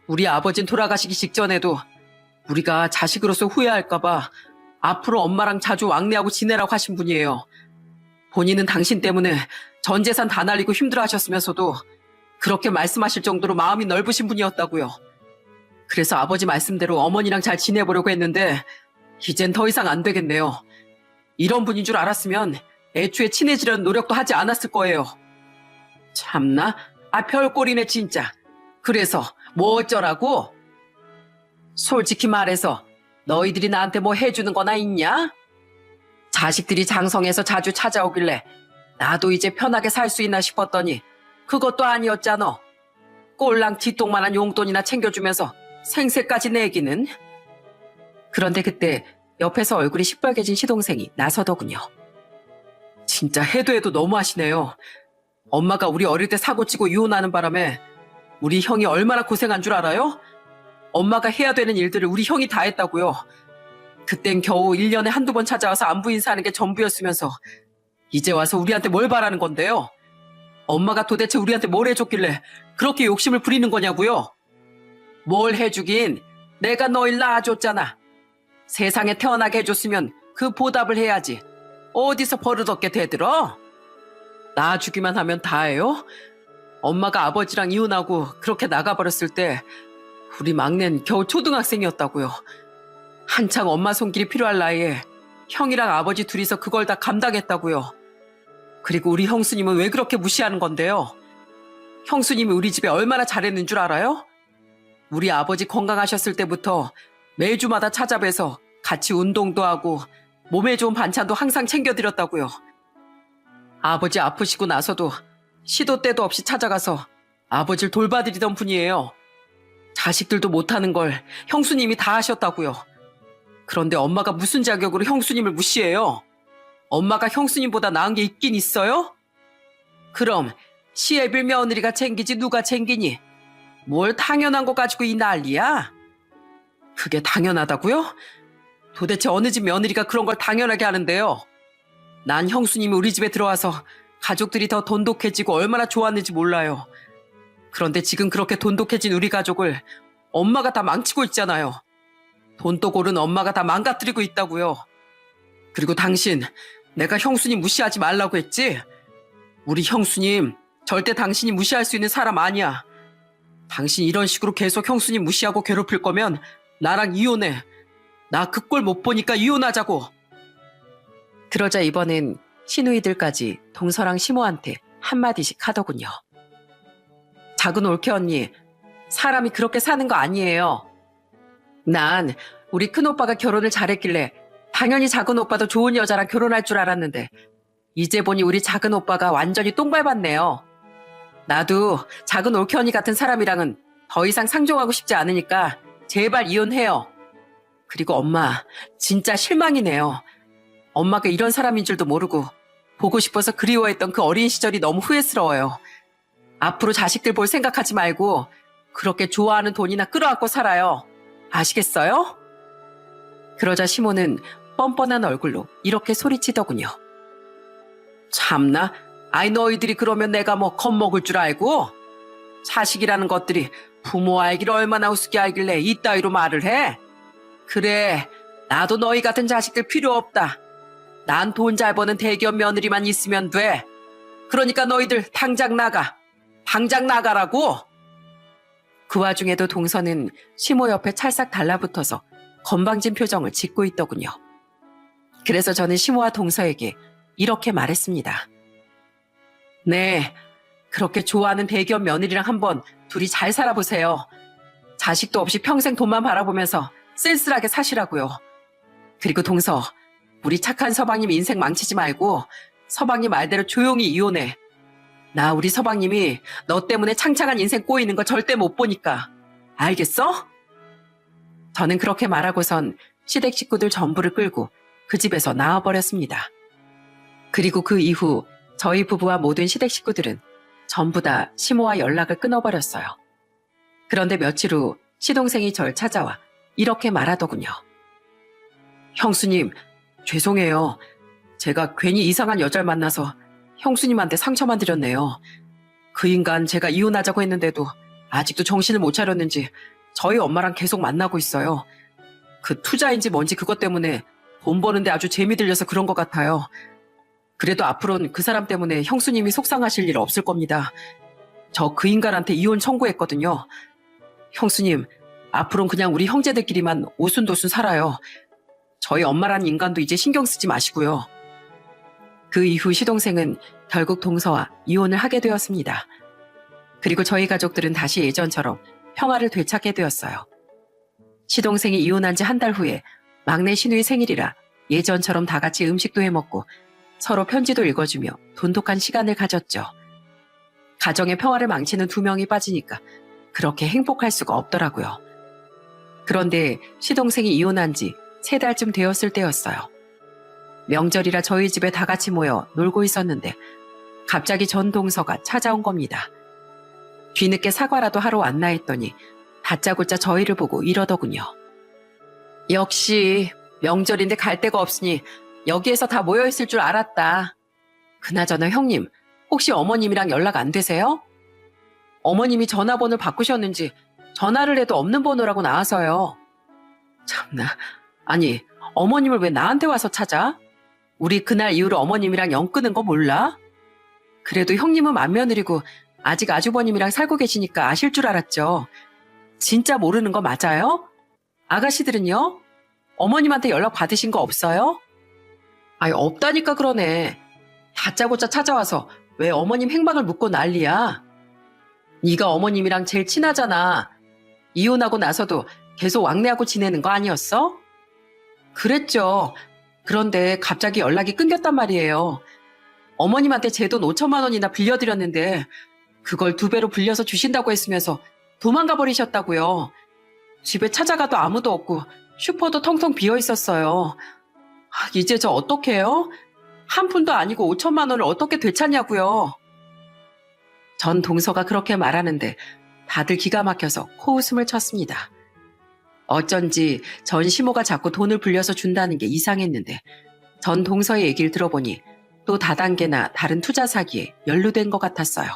우리 아버진 돌아가시기 직전에도 우리가 자식으로서 후회할까봐 앞으로 엄마랑 자주 왕래하고 지내라고 하신 분이에요. 본인은 당신 때문에 전 재산 다 날리고 힘들어하셨으면서도 그렇게 말씀하실 정도로 마음이 넓으신 분이었다고요. 그래서 아버지 말씀대로 어머니랑 잘 지내보려고 했는데 이젠 더 이상 안 되겠네요. 이런 분인 줄 알았으면 애초에 친해지려는 노력도 하지 않았을 거예요. 참나, 별꼴이네 진짜. 그래서 뭐 어쩌라고? 솔직히 말해서 너희들이 나한테 뭐 해주는 거나 있냐? 자식들이 장성해서 자주 찾아오길래 나도 이제 편하게 살 수 있나 싶었더니 그것도 아니었잖아. 꼴랑 뒷동만한 용돈이나 챙겨주면서 생색까지 내기는. 그런데 그때 옆에서 얼굴이 시뻘개진 시동생이 나서더군요. 진짜 해도 너무하시네요. 엄마가 우리 어릴 때 사고치고 이혼하는 바람에 우리 형이 얼마나 고생한 줄 알아요? 엄마가 해야 되는 일들을 우리 형이 다 했다고요. 그땐 겨우 1년에 한두 번 찾아와서 안부 인사하는 게 전부였으면서 이제 와서 우리한테 뭘 바라는 건데요? 엄마가 도대체 우리한테 뭘 해줬길래 그렇게 욕심을 부리는 거냐고요? 뭘 해주긴 내가 너를 낳아줬잖아. 세상에 태어나게 해줬으면 그 보답을 해야지. 어디서 버릇없게 대들어? 낳아주기만 하면 다예요? 엄마가 아버지랑 이혼하고 그렇게 나가버렸을 때 우리 막내는 겨우 초등학생이었다고요. 한창 엄마 손길이 필요할 나이에 형이랑 아버지 둘이서 그걸 다 감당했다고요. 그리고 우리 형수님은 왜 그렇게 무시하는 건데요? 형수님이 우리 집에 얼마나 잘했는 줄 알아요? 우리 아버지 건강하셨을 때부터 매주마다 찾아뵈서 같이 운동도 하고 몸에 좋은 반찬도 항상 챙겨드렸다고요. 아버지 아프시고 나서도 시도 때도 없이 찾아가서 아버지를 돌봐드리던 분이에요. 자식들도 못하는 걸 형수님이 다 하셨다고요. 그런데 엄마가 무슨 자격으로 형수님을 무시해요? 엄마가 형수님보다 나은 게 있긴 있어요? 그럼 시애빌 며느리가 챙기지 누가 챙기니? 뭘 당연한 거 가지고 이 난리야? 그게 당연하다고요? 도대체 어느 집 며느리가 그런 걸 당연하게 하는데요? 난 형수님이 우리 집에 들어와서 가족들이 더 돈독해지고 얼마나 좋았는지 몰라요. 그런데 지금 그렇게 돈독해진 우리 가족을 엄마가 다 망치고 있잖아요. 돈독 오른 엄마가 다 망가뜨리고 있다고요. 그리고 당신, 내가 형수님 무시하지 말라고 했지? 우리 형수님, 절대 당신이 무시할 수 있는 사람 아니야. 당신 이런 식으로 계속 형수님 무시하고 괴롭힐 거면 나랑 이혼해. 나 그 꼴 못 보니까 이혼하자고. 그러자 이번엔 시누이들까지 동서랑 시모한테 한마디씩 하더군요. 작은 올케 언니, 사람이 그렇게 사는 거 아니에요. 난 우리 큰오빠가 결혼을 잘했길래 당연히 작은 오빠도 좋은 여자랑 결혼할 줄 알았는데 이제 보니 우리 작은 오빠가 완전히 똥 밟았네요. 나도 작은 올케 언니 같은 사람이랑은 더 이상 상종하고 싶지 않으니까 제발 이혼해요. 그리고 엄마, 진짜 실망이네요. 엄마가 이런 사람인 줄도 모르고 보고 싶어서 그리워했던 그 어린 시절이 너무 후회스러워요. 앞으로 자식들 볼 생각하지 말고 그렇게 좋아하는 돈이나 끌어안고 살아요. 아시겠어요? 그러자 시모는 뻔뻔한 얼굴로 이렇게 소리치더군요. 참나, 아이 너희들이 그러면 내가 뭐 겁먹을 줄 알고? 자식이라는 것들이 부모 알기를 얼마나 우습게 알길래 이따위로 말을 해? 그래, 나도 너희 같은 자식들 필요 없다. 난 돈 잘 버는 대기업 며느리만 있으면 돼. 그러니까 너희들 당장 나가. 당장 나가라고. 그 와중에도 동서는 시모 옆에 찰싹 달라붙어서 건방진 표정을 짓고 있더군요. 그래서 저는 시모와 동서에게 이렇게 말했습니다. 네, 그렇게 좋아하는 대기업 며느리랑 한번 둘이 잘 살아보세요. 자식도 없이 평생 돈만 바라보면서 쓸쓸하게 사시라고요. 그리고 동서, 우리 착한 서방님 인생 망치지 말고 서방님 말대로 조용히 이혼해. 나 우리 서방님이 너 때문에 창창한 인생 꼬이는 거 절대 못 보니까. 알겠어? 저는 그렇게 말하고선 시댁 식구들 전부를 끌고 그 집에서 나와버렸습니다. 그리고 그 이후 저희 부부와 모든 시댁 식구들은 전부 다 시모와 연락을 끊어버렸어요. 그런데 며칠 후 시동생이 절 찾아와 이렇게 말하더군요. 형수님, 죄송해요. 제가 괜히 이상한 여자를 만나서 형수님한테 상처만 드렸네요. 그 인간 제가 이혼하자고 했는데도 아직도 정신을 못 차렸는지 저희 엄마랑 계속 만나고 있어요. 그 투자인지 뭔지 그것 때문에 돈 버는데 아주 재미 들려서 그런 것 같아요. 그래도 앞으로는 그 사람 때문에 형수님이 속상하실 일 없을 겁니다. 저 그 인간한테 이혼 청구했거든요. 형수님, 앞으로는 그냥 우리 형제들끼리만 오순도순 살아요. 저희 엄마라는 인간도 이제 신경 쓰지 마시고요. 그 이후 시동생은 결국 동서와 이혼을 하게 되었습니다. 그리고 저희 가족들은 다시 예전처럼 평화를 되찾게 되었어요. 시동생이 이혼한 지 한 달 후에 막내 시누이 생일이라 예전처럼 다 같이 음식도 해먹고 서로 편지도 읽어주며 돈독한 시간을 가졌죠. 가정의 평화를 망치는 두 명이 빠지니까 그렇게 행복할 수가 없더라고요. 그런데 시동생이 이혼한 지 3달쯤 되었을 때였어요. 명절이라 저희 집에 다 같이 모여 놀고 있었는데 갑자기 전 동서가 찾아온 겁니다. 뒤늦게 사과라도 하러 왔나 했더니 다짜고짜 저희를 보고 이러더군요. 역시 명절인데 갈 데가 없으니 여기에서 다 모여있을 줄 알았다. 그나저나 형님, 혹시 어머님이랑 연락 안 되세요? 어머님이 전화번호 바꾸셨는지 전화를 해도 없는 번호라고 나와서요. 참나, 아니 어머님을 왜 나한테 와서 찾아? 우리 그날 이후로 어머님이랑 연 끊은 거 몰라? 그래도 형님은 맏며느리고 아직 아주버님이랑 살고 계시니까 아실 줄 알았죠. 진짜 모르는 거 맞아요? 아가씨들은요? 어머님한테 연락 받으신 거 없어요? 아니 없다니까 그러네. 다짜고짜 찾아와서 왜 어머님 행방을 묻고 난리야? 네가 어머님이랑 제일 친하잖아. 이혼하고 나서도 계속 왕래하고 지내는 거 아니었어? 그랬죠. 그런데 갑자기 연락이 끊겼단 말이에요. 어머님한테 제 돈 5천만 원이나 빌려드렸는데 그걸 2배로 불려서 주신다고 했으면서 도망가 버리셨다고요. 집에 찾아가도 아무도 없고 슈퍼도 텅텅 비어 있었어요. 이제 저 어떡해요? 한 푼도 아니고 5천만 원을 어떻게 되찾냐고요. 전 동서가 그렇게 말하는데 다들 기가 막혀서 코웃음을 쳤습니다. 어쩐지 전 시모가 자꾸 돈을 불려서 준다는 게 이상했는데 전 동서의 얘기를 들어보니 또 다단계나 다른 투자 사기에 연루된 것 같았어요.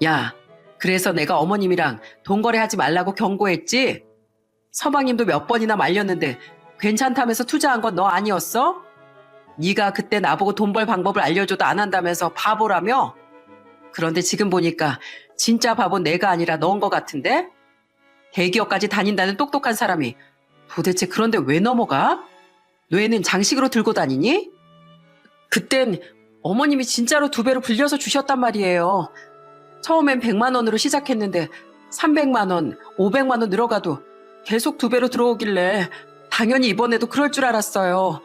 야, 그래서 내가 어머님이랑 돈 거래하지 말라고 경고했지? 서방님도 몇 번이나 말렸는데 괜찮다면서 투자한 건 너 아니었어? 네가 그때 나보고 돈 벌 방법을 알려줘도 안 한다면서 바보라며? 그런데 지금 보니까 진짜 바본 내가 아니라 너인 것 같은데? 대기업까지 다닌다는 똑똑한 사람이 도대체 그런데 왜 넘어가? 뇌는 장식으로 들고 다니니? 그땐 어머님이 진짜로 2배로 불려서 주셨단 말이에요. 처음엔 100만 원으로 시작했는데 300만 원, 500만 원 늘어가도 계속 2배로 들어오길래 당연히 이번에도 그럴 줄 알았어요.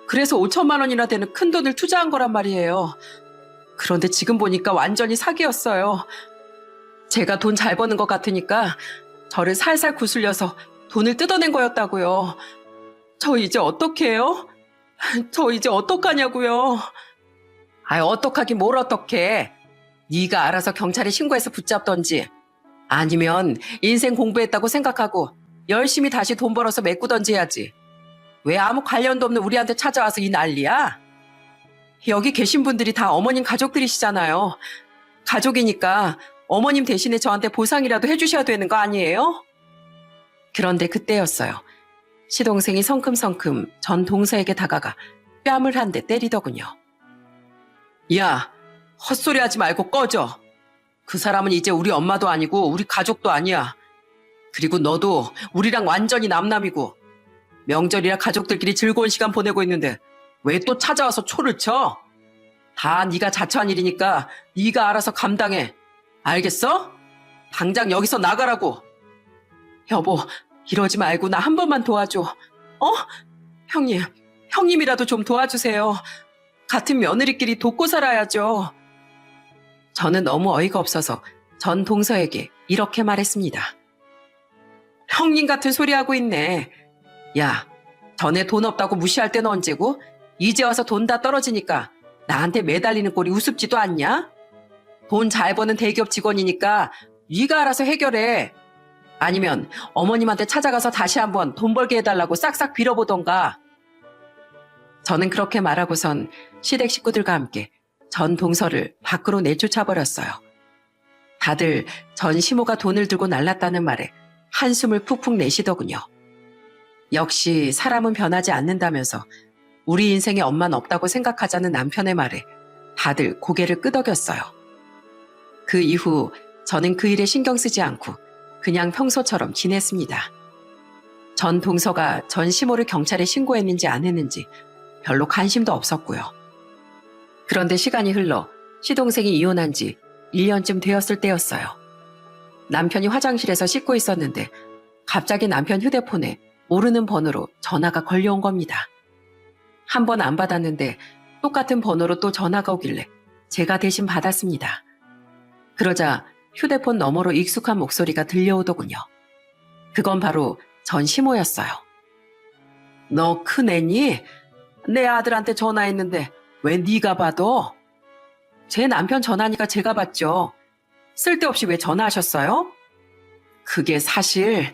그래서 5천만 원이나 되는 큰 돈을 투자한 거란 말이에요. 그런데 지금 보니까 완전히 사기였어요. 제가 돈 잘 버는 것 같으니까 저를 살살 구슬려서 돈을 뜯어낸 거였다고요. 저 이제 어떡해요? 저 이제 어떡하냐고요. 어떡하긴 뭘 어떡해. 네가 알아서 경찰에 신고해서 붙잡던지 아니면 인생 공부했다고 생각하고 열심히 다시 돈 벌어서 메꾸던지 해야지. 왜 아무 관련도 없는 우리한테 찾아와서 이 난리야? 여기 계신 분들이 다 어머님 가족들이시잖아요. 가족이니까 어머님 대신에 저한테 보상이라도 해주셔야 되는 거 아니에요? 그런데 그때였어요. 시동생이 성큼성큼 전 동서에게 다가가 뺨을 한 대 때리더군요. 야, 헛소리 하지 말고 꺼져. 그 사람은 이제 우리 엄마도 아니고 우리 가족도 아니야. 그리고 너도 우리랑 완전히 남남이고 명절이라 가족들끼리 즐거운 시간 보내고 있는데 왜 또 찾아와서 초를 쳐? 다 네가 자처한 일이니까 네가 알아서 감당해. 알겠어? 당장 여기서 나가라고. 여보, 이러지 말고 나 한 번만 도와줘. 형님이라도 좀 도와주세요. 같은 며느리끼리 돕고 살아야죠. 저는 너무 어이가 없어서 전 동서에게 이렇게 말했습니다. 형님 같은 소리 하고 있네. 야, 전에 돈 없다고 무시할 때는 언제고 이제 와서 돈 다 떨어지니까 나한테 매달리는 꼴이 우습지도 않냐? 돈 잘 버는 대기업 직원이니까 네가 알아서 해결해. 아니면 어머님한테 찾아가서 다시 한번 돈 벌게 해달라고 싹싹 빌어보던가. 저는 그렇게 말하고선 시댁 식구들과 함께 전 동서를 밖으로 내쫓아버렸어요. 다들 전 시모가 돈을 들고 날랐다는 말에 한숨을 푹푹 내쉬더군요. 역시 사람은 변하지 않는다면서 우리 인생에 엄만 없다고 생각하자는 남편의 말에 다들 고개를 끄덕였어요. 그 이후 저는 그 일에 신경 쓰지 않고 그냥 평소처럼 지냈습니다. 전 동서가 전 시모를 경찰에 신고했는지 안 했는지 별로 관심도 없었고요. 그런데 시간이 흘러 시동생이 이혼한 지 1년쯤 되었을 때였어요. 남편이 화장실에서 씻고 있었는데 갑자기 남편 휴대폰에 모르는 번호로 전화가 걸려온 겁니다. 한 번 안 받았는데 똑같은 번호로 또 전화가 오길래 제가 대신 받았습니다. 그러자 휴대폰 너머로 익숙한 목소리가 들려오더군요. 그건 바로 전 시모였어요. 너 큰애니? 내 아들한테 전화했는데 왜 네가 받어? 제 남편 전화니까 제가 받죠. 쓸데없이 왜 전화하셨어요? 그게 사실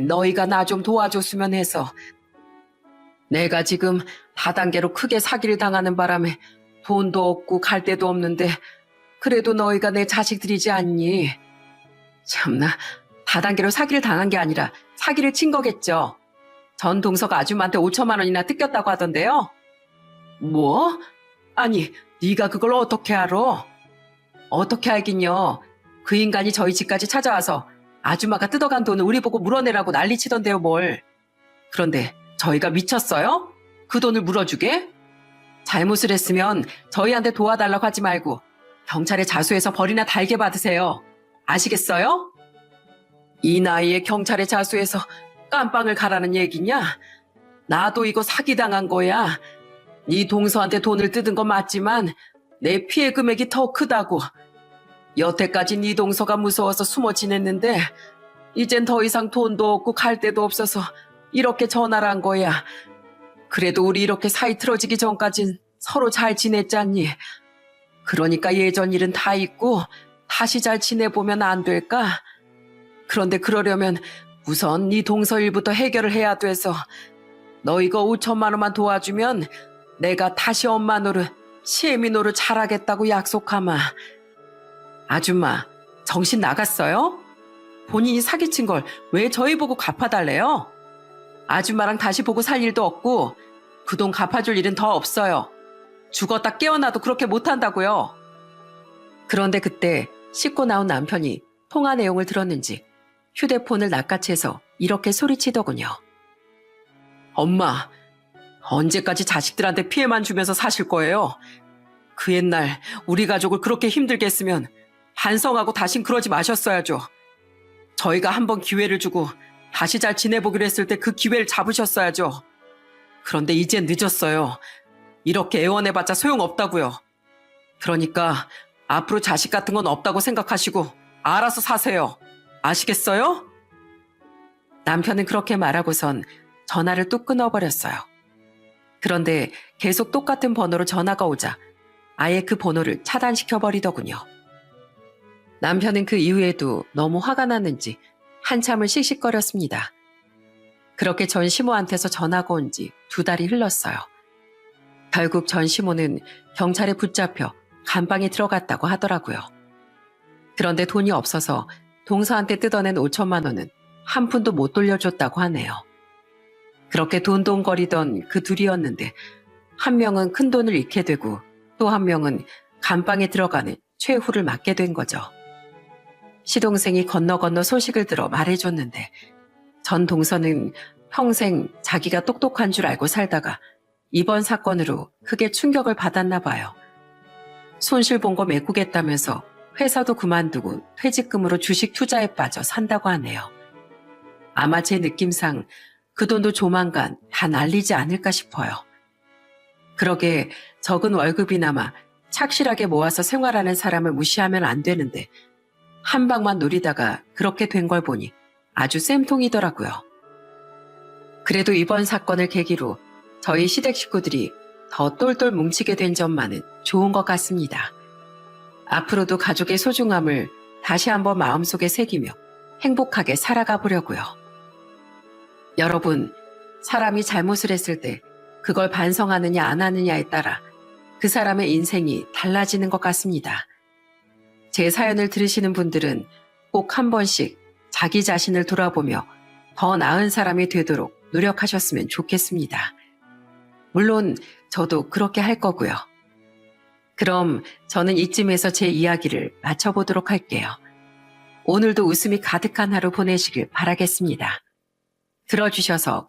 너희가 나 좀 도와줬으면 해서. 내가 지금 다단계로 크게 사기를 당하는 바람에 돈도 없고 갈 데도 없는데 그래도 너희가 내 자식들이지 않니? 참나, 다단계로 사기를 당한 게 아니라 사기를 친 거겠죠. 전 동서가 아줌마한테 5천만 원이나 뜯겼다고 하던데요. 뭐? 아니, 네가 그걸 어떻게 알아? 어떻게 알긴요. 그 인간이 저희 집까지 찾아와서 아줌마가 뜯어간 돈을 우리 보고 물어내라고 난리치던데요, 뭘. 그런데 저희가 미쳤어요? 그 돈을 물어주게? 잘못을 했으면 저희한테 도와달라고 하지 말고 경찰에 자수해서 벌이나 달게 받으세요. 아시겠어요? 이 나이에 경찰에 자수해서 깜빵을 가라는 얘기냐? 나도 이거 사기당한 거야. 네 동서한테 돈을 뜯은 건 맞지만 내 피해 금액이 더 크다고. 여태까지 네 동서가 무서워서 숨어 지냈는데 이젠 더 이상 돈도 없고 갈 데도 없어서 이렇게 전화를 한 거야. 그래도 우리 이렇게 사이 틀어지기 전까진 서로 잘 지냈잖니. 그러니까 예전 일은 다 잊고 다시 잘 지내보면 안 될까? 그런데 그러려면 우선 네 동서 일부터 해결을 해야 돼서 너 이거 5천만 원만 도와주면 내가 다시 엄마 노릇, 시애미 노릇 잘하겠다고 약속하마. 아줌마, 정신 나갔어요? 본인이 사기친 걸 왜 저희 보고 갚아달래요? 아줌마랑 다시 보고 살 일도 없고 그 돈 갚아줄 일은 더 없어요. 죽었다 깨어나도 그렇게 못한다고요. 그런데 그때 씻고 나온 남편이 통화 내용을 들었는지 휴대폰을 낚아채서 이렇게 소리치더군요. 엄마, 언제까지 자식들한테 피해만 주면서 사실 거예요? 그 옛날 우리 가족을 그렇게 힘들게 했으면 반성하고 다신 그러지 마셨어야죠. 저희가 한번 기회를 주고 다시 잘 지내보기로 했을 때 그 기회를 잡으셨어야죠. 그런데 이젠 늦었어요. 이렇게 애원해봤자 소용없다고요. 그러니까 앞으로 자식 같은 건 없다고 생각하시고 알아서 사세요. 아시겠어요? 남편은 그렇게 말하고선 전화를 뚝 끊어버렸어요. 그런데 계속 똑같은 번호로 전화가 오자 아예 그 번호를 차단시켜버리더군요. 남편은 그 이후에도 너무 화가 났는지 한참을 씩씩거렸습니다. 그렇게 전 시모한테서 전화가 온 지 2달이 흘렀어요. 결국 전 시모는 경찰에 붙잡혀 감방에 들어갔다고 하더라고요. 그런데 돈이 없어서 동서한테 뜯어낸 5천만 원은 한 푼도 못 돌려줬다고 하네요. 그렇게 돈돈거리던 그 둘이었는데 한 명은 큰 돈을 잃게 되고 또 한 명은 감방에 들어가는 최후를 맞게 된 거죠. 시동생이 건너 소식을 들어 말해줬는데 전 동서는 평생 자기가 똑똑한 줄 알고 살다가 이번 사건으로 크게 충격을 받았나 봐요. 손실 본 거 메꾸겠다면서 회사도 그만두고 퇴직금으로 주식 투자에 빠져 산다고 하네요. 아마 제 느낌상 그 돈도 조만간 다 날리지 않을까 싶어요. 그러게 적은 월급이나마 착실하게 모아서 생활하는 사람을 무시하면 안 되는데 한 방만 노리다가 그렇게 된 걸 보니 아주 쌤통이더라고요. 그래도 이번 사건을 계기로 저희 시댁 식구들이 더 똘똘 뭉치게 된 점만은 좋은 것 같습니다. 앞으로도 가족의 소중함을 다시 한번 마음속에 새기며 행복하게 살아가 보려고요. 여러분, 사람이 잘못을 했을 때 그걸 반성하느냐 안 하느냐에 따라 그 사람의 인생이 달라지는 것 같습니다. 제 사연을 들으시는 분들은 꼭 한 번씩 자기 자신을 돌아보며 더 나은 사람이 되도록 노력하셨으면 좋겠습니다. 물론 저도 그렇게 할 거고요. 그럼 저는 이쯤에서 제 이야기를 마쳐보도록 할게요. 오늘도 웃음이 가득한 하루 보내시길 바라겠습니다. 들어주셔서